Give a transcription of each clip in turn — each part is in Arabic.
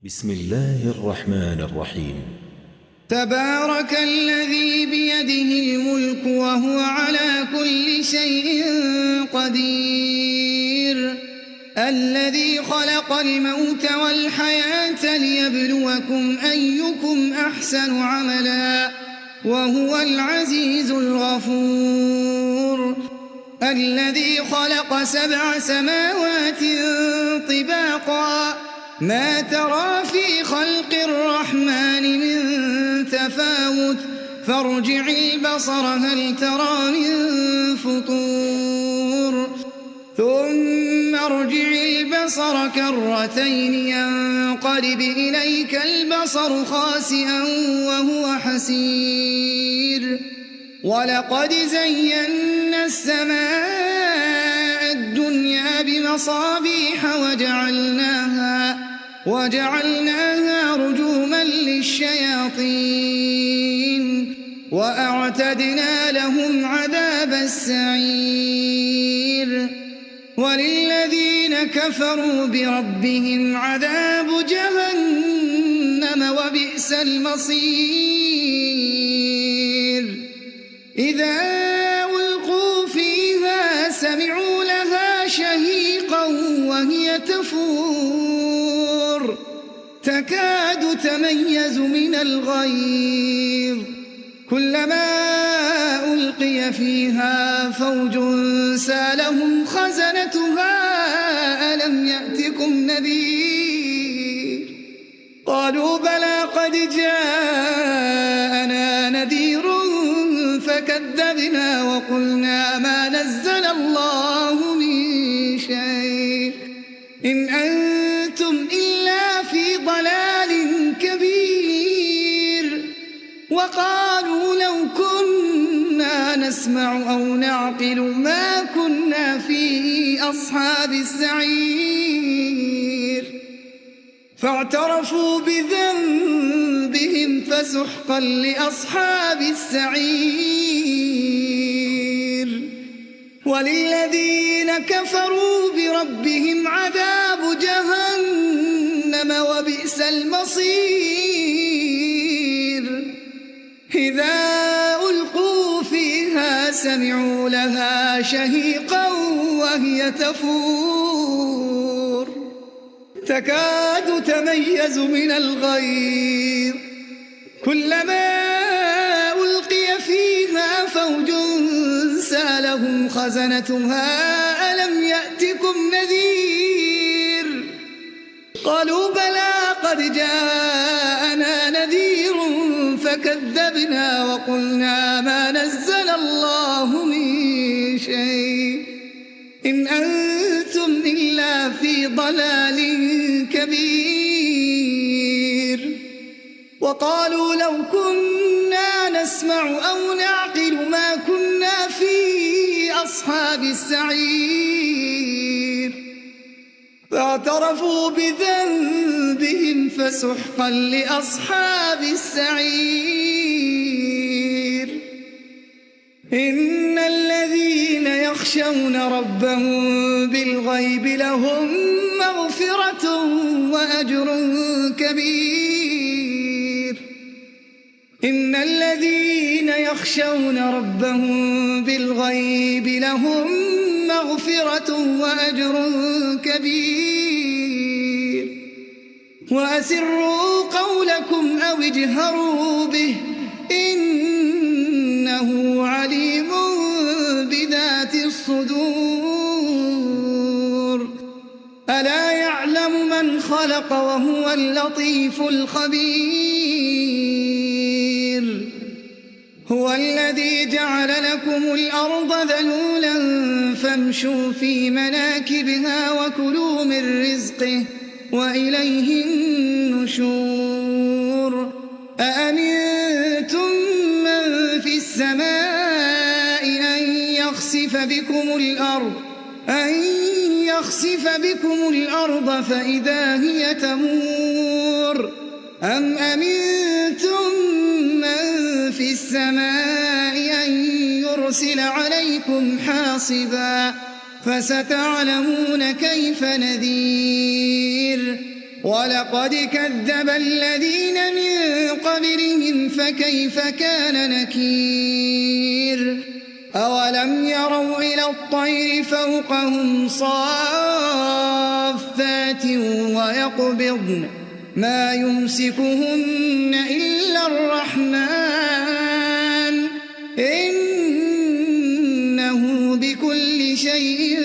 بسم الله الرحمن الرحيم. تبارك الذي بيده الملك وهو على كل شيء قدير، الذي خلق الموت والحياة ليبلوكم أيكم أحسن عملا وهو العزيز الغفور، الذي خلق 7 سماوات طباقا ما ترى في خلق الرحمن من تفاوت فارجع البصر هل ترى من فطور ثم ارجع البصر كرتين ينقلب إليك البصر خاسئا وهو حسير، ولقد زينا السماء الدنيا بمصابيح وجعلناها رجوما للشياطين وأعتدنا لهم عذاب السعير، وللذين كفروا بربهم عذاب جهنم وبئس المصير. إذا ألقوا فيها سمعوا لها شهيقا وهي تفور تكاد تميز من الغيظ، كلما ألقي فيها فوج سالهم خزنتها ألم يأتكم نذير، قالوا بلى قد جاءنا نذير فكذبنا وقلنا ما نزل الله من شيء إن أنتم إلا في ضلال كبير، وقالوا لو كنا نسمع أو نعقل ما كنا في أصحاب السعير، فاعترفوا بذنبهم فسحقا لأصحاب السعير، وللذين كفروا بربهم عذاب جهنم وبئس المصير. إذا ألقوا فيها سمعوا لها شهيقا وهي تفور تكاد تميز من الغيظ، كلما ألقي فيها فوج سالهم خزنتها ألم يأتكم نذير، قالوا بلى قد جاءنا نذير فكذبنا وقلنا ما نزل الله من شيء إن أنتم إلا في ضلال كبير، وقالوا لو كنا نسمع أو نعقل ما كنا في أصحاب السعير، فاعترفوا بذنبهم فسحقا لأصحاب السعير. إن الذين يخشون ربهم بالغيب لهم مغفرة وأجر كبير، إن الذين يخشون ربهم بالغيب لهم مغفرة وأجر كبير، وأسروا قولكم أو اجهروا به إنه عليم بذات الصدور، ألا يعلم من خلق وهو اللطيف الخبير، هو الذي جعل لكم الأرض ذلولا فامشوا في مناكبها وكلوا من رزقه وإليه النشور، أأمنتم من في السماء أن يخسف بكم الأرض فإذا هي تمور، أم أمنتم من في السماء أن يرسل عليكم حاصبا فستعلمون كيف نذير، ولقد كذب الذين من قبلهم فكيف كان نكير أولم يروا إلى الطير فوقهم صافات ويقبضن ما يمسكهن إلا الرحمن إنه بكل شيء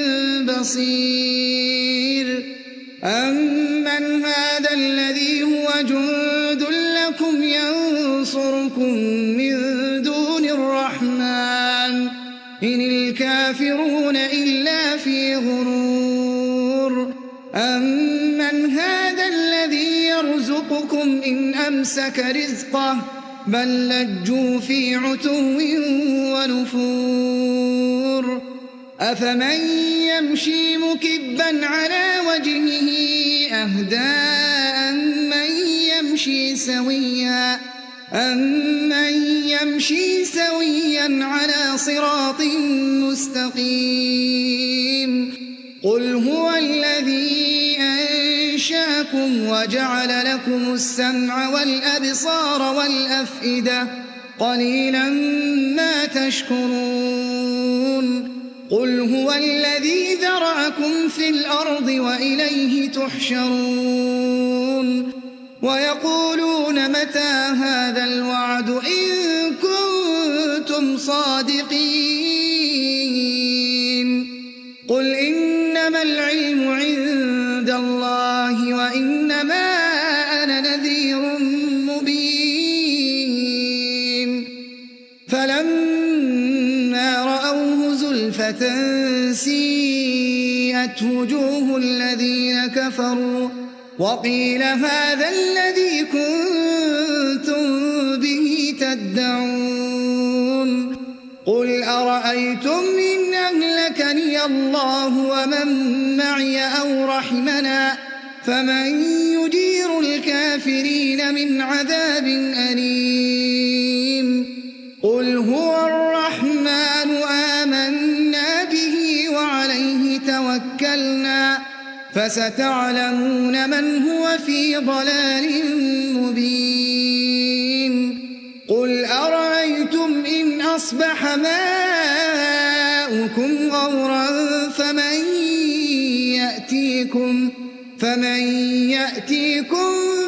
بصير أمن هذا الذي هو جند لكم ينصركم من دون الرحمن إن الكافرون إلا في غرور أمن هذا الذي يرزقكم إن أمسك رزقه بل لجوا في عتو ونفور أفمن يمشي مكبا على وجهه أهدى أمن يمشي سويا على صراط مستقيم قل هو الذي أنشاكم وجعل لكم السمع والأبصار والأفئدة قليلا ما تشكرون قل هو الذي ذرأكم في الأرض وإليه تحشرون ويقولون متى هذا الوعد إن كنتم صادقين قل إنما العلم عند الله وإنما أنا نذير مبين فلما رأوه زلفة سيئت وجوه الذين كفروا وقيل هذا الذي كنتم به تدعون قل أرأيتم إن أهلكني الله ومن معي أو رحمنا فمن يجير الكافرين من عذاب أليم قل هو الرحمن آمنا به وعليه توكلنا فستعلمون من هو في ضلال مبين قل أرأيتم إن أصبح ماؤكم غورا فمن يأتيكم